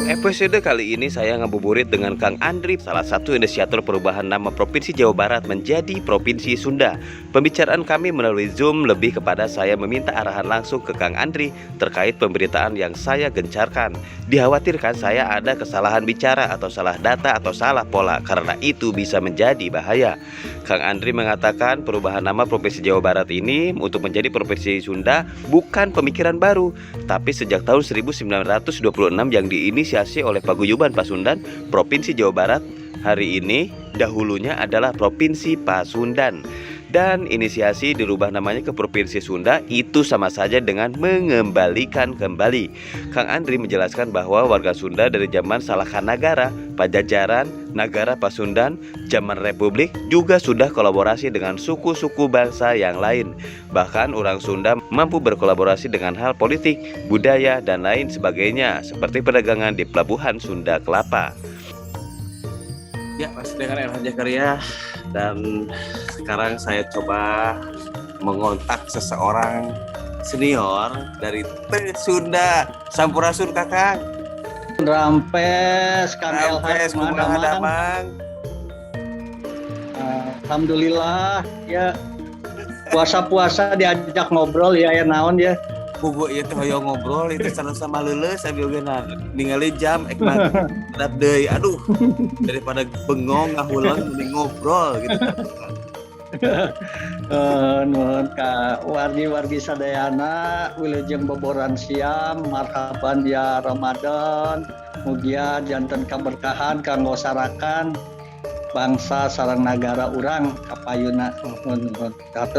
Episode kali ini saya ngabuburit dengan Kang Andri, salah satu inisiator perubahan nama Provinsi Jawa Barat menjadi Provinsi Sunda. Pembicaraan kami melalui Zoom lebih kepada saya meminta arahan langsung ke Kang Andri terkait pemberitaan yang saya gencarkan. Dikhawatirkan saya ada kesalahan bicara atau salah data atau salah pola, karena itu bisa menjadi bahaya. Kang Andri mengatakan perubahan nama Provinsi Jawa Barat ini untuk menjadi Provinsi Sunda bukan pemikiran baru, tapi sejak tahun 1926 yang diinisiasi oleh Paguyuban Pasundan Provinsi Jawa Barat. Hari ini dahulunya adalah Provinsi Pasundan, dan inisiasi dirubah namanya ke Provinsi Sunda itu sama saja dengan mengembalikan kembali. Kang Andri menjelaskan bahwa warga Sunda dari zaman Salakanagara, Pajajaran, Nagara Pasundan, zaman Republik juga sudah kolaborasi dengan suku-suku bangsa yang lain. Bahkan orang Sunda mampu berkolaborasi dengan hal politik, budaya, dan lain sebagainya, seperti perdagangan di Pelabuhan Sunda Kelapa. Ya, masih dengan Erhan Jakaria, dan sekarang saya coba mengontak seseorang senior dari Sunda. Sampurasun kakak. Rampes, Kang Rampes, kumaha Mang? Alhamdulillah ya, puasa-puasa diajak ngobrol ya naon ya. Bubu ieu teh hoyong ngobrol itu sama leuleus sambil geuna ningali jam ek madap deui. Aduh, daripada bengong ngahulang mending ngobrol gitu. Nuhun ka wargi-wargi sadayana wilujeng boboran siam, marhaban ya Ramadan, mugia janten kaberkahan kanggo sarakan bangsa sareng nagara urang kapayuna.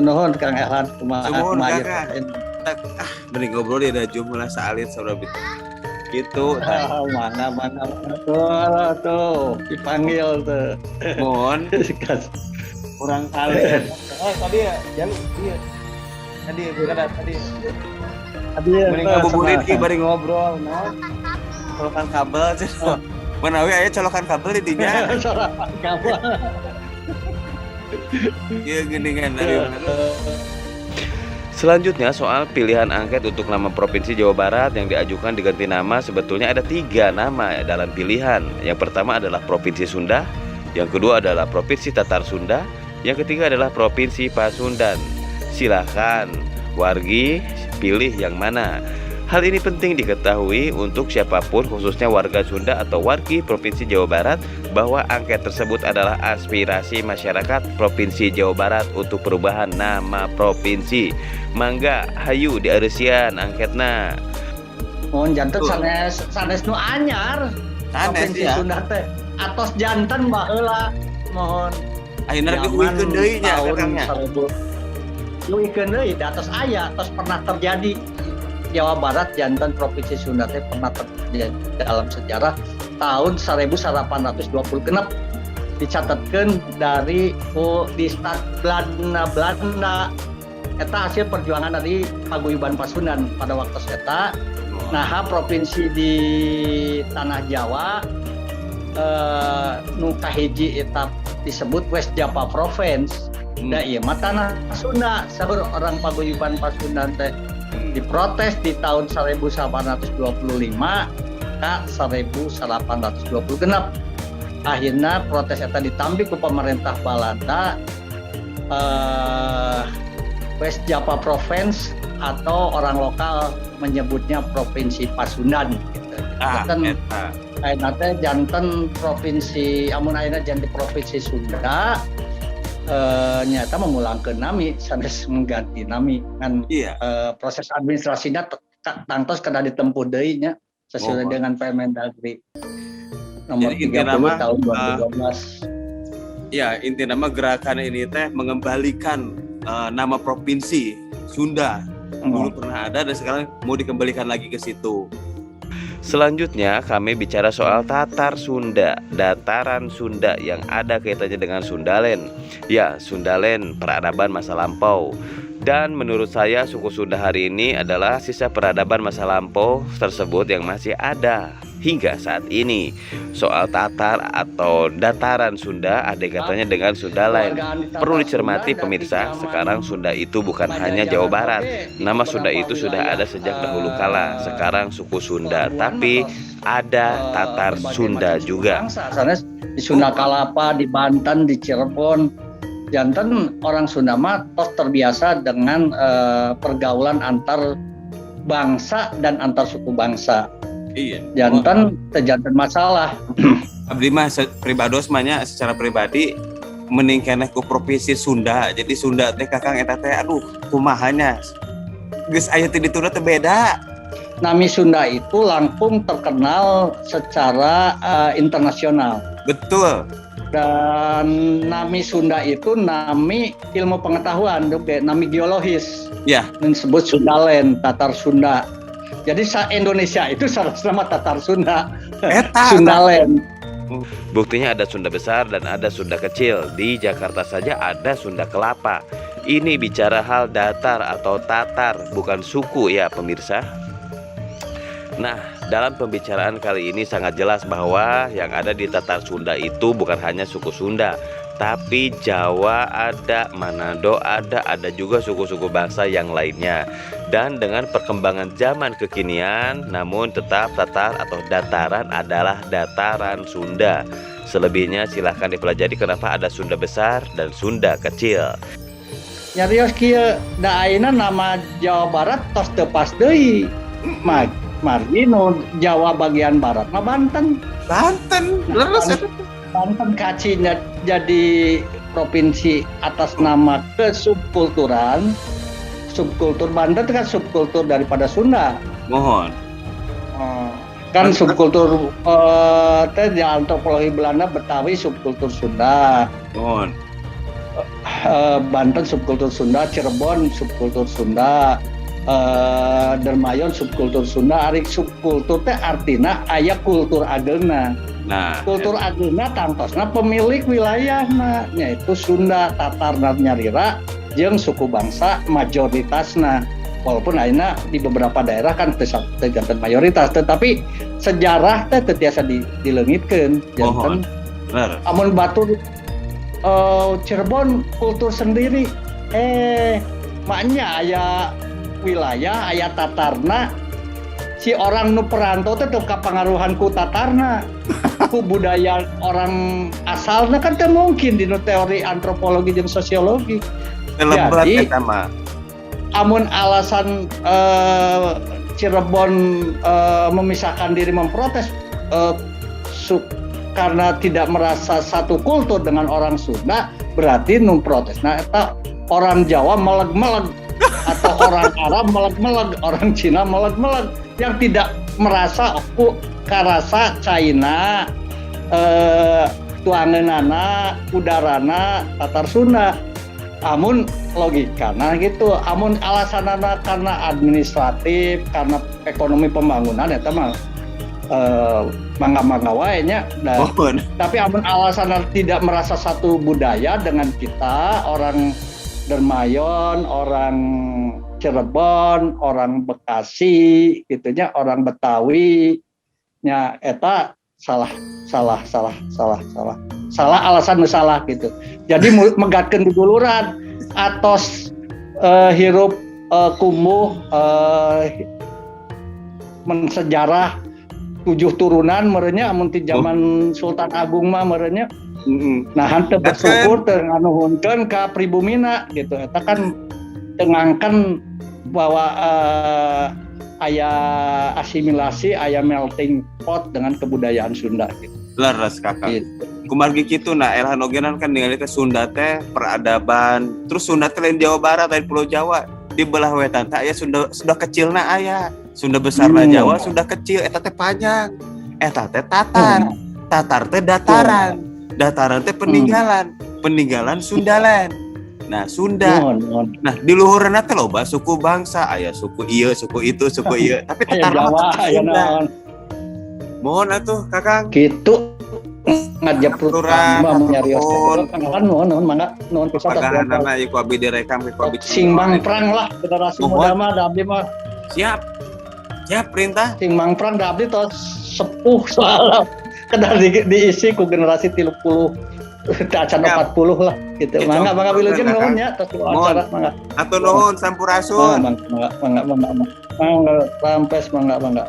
Nuhun Kang Erhan kumaha Mending ngobrol ya dah jumlah saalit saudara gitu. Mana tuh dipanggil tuh. Mohon kurang kali. Tadi ya, jangan iya. Tadi mending ngabuburit ki bari ngobrol, no. Colokan kabel cenah. Menawi aya colokan kabel di dinya. Colokan kabel. Ieu geuningan dari Selanjutnya soal pilihan angket untuk nama Provinsi Jawa Barat yang diajukan diganti nama. Sebetulnya ada 3 nama dalam pilihan. Yang pertama adalah Provinsi Sunda, yang kedua adalah Provinsi Tatar Sunda, yang ketiga adalah Provinsi Pasundan. Silakan wargi pilih yang mana. Hal ini penting diketahui untuk siapapun, khususnya warga Sunda atau wargi Provinsi Jawa Barat, bahwa angket tersebut adalah aspirasi masyarakat Provinsi Jawa Barat untuk perubahan nama provinsi. Mangga hayu diareusian angketna. Mohon janten sanes nu anyar. Provinsi ya. Sunda teh atos janten baheula. Mohon ayeuna diuikeun deui nya kakangnya. Diuikeun deui di atas aya, tos pernah terjadi. Jawa Barat jantan Provinsi Sunda teh pernah terjadi dalam sejarah tahun 1820 genep dicatatkan dari di stat Belanda. Eta hasil perjuangan dari Paguyuban Pasundan pada waktu eta. Nah, provinsi di tanah Jawa nu kahiji eta disebut West Java Province. Da ieu mah tanah Sunda saur orang Paguyuban Pasundan teh diprotes di tahun 1825 ke 1820 genep. Akhirnya protes eta ditampi ku pemerintah Belanda. West Java Province atau orang lokal menyebutnya Provinsi Pasundan gitu. Janten provinsi amun ayeuna janten Provinsi Sunda nyata memulangkeun nami sanes mengganti nami kan. Proses administrasinya tangtos kena ditempuh deui nya sesuai dengan Permendagri nomor 30 tahun 2012. Ya, inti nama gerakan ini teh mengembalikan nama provinsi Sunda. Dulu pernah ada dan sekarang mau dikembalikan lagi ke situ. Selanjutnya kami bicara soal Tatar Sunda, dataran Sunda yang ada kaitannya dengan Sundalen. Ya, Sundalen peradaban masa lampau. Dan menurut saya suku Sunda hari ini adalah sisa peradaban masa lampau tersebut yang masih ada. hingga saat ini. Soal Tatar atau dataran Sunda ada katanya dengan Sunda lain. Perlu dicermati pemirsa, sekarang Sunda itu bukan hanya Jawa Barat. Nama Sunda itu sudah ada sejak dahulu kala. Sekarang suku Sunda, tapi ada Tatar Sunda juga. Misalnya di Sunda Kalapa, di Banten, di Cirebon, janten orang Sunda mah tos terbiasa dengan pergaulan antar bangsa dan antar suku bangsa. Iya. Janten masalah. Abdi mah pribados mahnya secara pribadi mending keneh ku provinsi Sunda. Jadi Sunda teh Kakang eta teh aduh kumahanya. Geus aya teh dituna teh beda. Nami Sunda itu langkung terkenal secara internasional. Betul. Dan nami Sunda itu nami ilmu pengetahuan, nami geologis. Ya. Disebut Sundalen, Tatar Sunda. Jadi Indonesia itu salah nama Tatar Sunda. Sundalen. Buktinya ada Sunda besar dan ada Sunda kecil. Di Jakarta saja ada Sunda Kelapa. Ini bicara hal datar atau Tatar, bukan suku ya pemirsa. Nah, dalam pembicaraan kali ini sangat jelas bahwa yang ada di Tatar Sunda itu bukan hanya suku Sunda, tapi Jawa ada, Manado ada juga suku-suku bangsa yang lainnya. Dan dengan perkembangan zaman kekinian, namun tetap Tatar atau dataran adalah dataran Sunda. Selebihnya silahkan dipelajari kenapa ada Sunda besar dan Sunda kecil. Nyarios kieu da ayeuna nama Jawa Barat tos teu pas deui. Margi nu Jawa bagian barat mah Banten. Leres eta. Banten kacinya jadi provinsi atas nama kesubkulturan. Subkultur Banten kan subkultur daripada Sunda. Mohon. Kan subkultur teh di antropologi Belanda Betawi subkultur Sunda. Mohon. Banten subkultur Sunda, Cirebon subkultur Sunda, Dermayon subkultur Sunda. Ari subkultur teh artina aya kultur ageuna. Nah, kultur ageuna tangtosna pemilik wilayahna yaitu Sunda, Tatar, Nyarira jeung suku bangsa mayoritasna. Walaupun ayeuna di beberapa daerah kan tergantung mayoritas, tetapi sejarah teh tiasa dileungitkeun. Janten amun batur Cirebon kultur sendiri, maknya aya wilayah, aya Tatarna, si orang nu perantau teh teu kapangaruhan ku Tatarna, ku budaya orang asalna kan teu mungkin di teori antropologi jeung sosiologi. Jadi amun alasan Cirebon memisahkan diri memprotes karena tidak merasa satu kultur dengan orang Sunda, berarti protes. Nah, eta orang Jawa meleg-meleg atau orang Arab meleg-meleg, orang Cina meleg-meleg yang tidak merasa aku karasa China tuangeunana, udarana Tatar Sunda. Amun logikana gitu, amun alasanana karena administratif, karena ekonomi pembangunan eta mah mangga-mangga wae nya. Tapi amun alasan tidak merasa satu budaya dengan kita, orang Dermayon, orang Cirebon, orang Bekasi gitunya, orang Betawi nya eta salah alasan nu salah gitu. Jadi megatkeun diduluran atos hirup kumuh mensejarah 7 turunan merenya amun ti zaman Sultan Agung mah merenya. Nah henteu bersyukur teu nganuhunkeun ka pribumina gitu. Eta kan tengangkan bahwa aya asimilasi, aya melting pot dengan kebudayaan Sunda gitu. Leres Kakak. Gitu. Kumargi kitu nah Elhan ogenan kan ningali teh Sunda teh peradaban. Terus Sunda teh lain Jawa Barat lain Pulau Jawa. Di belah wetan teh aya Sunda kecilna aya. Sunda besarna Jawa, Sunda kecil eta teh panjang. Eta teh Tatar. Tatar teh dataran. Dataran teh peninggalan. Peninggalan Sundalen. Nah, Sunda. Nah, di luhurna teh loba suku bangsa, aya suku ieu, suku itu, suku ieu. Tapi Tatar mah Sunda. Mohon atuh Kakang. Kitu ngajeprut mah nyarios kan nuhun mangga nuhun pisan pagahanana ieu ku abdi direkam ku abdi simbang perang lah generasi muda mah da abdi mah siap Ya perintah. Sing mangprang da abdi tos sepuh soal kedah diisi ku generasi 30 acan Ya. 40 lah gitu. Ya, Mangga coba, wilujeng Kang. nuhun ya tos acara mangga. Atur nuhun sampurasun. Mangga rampes mangga.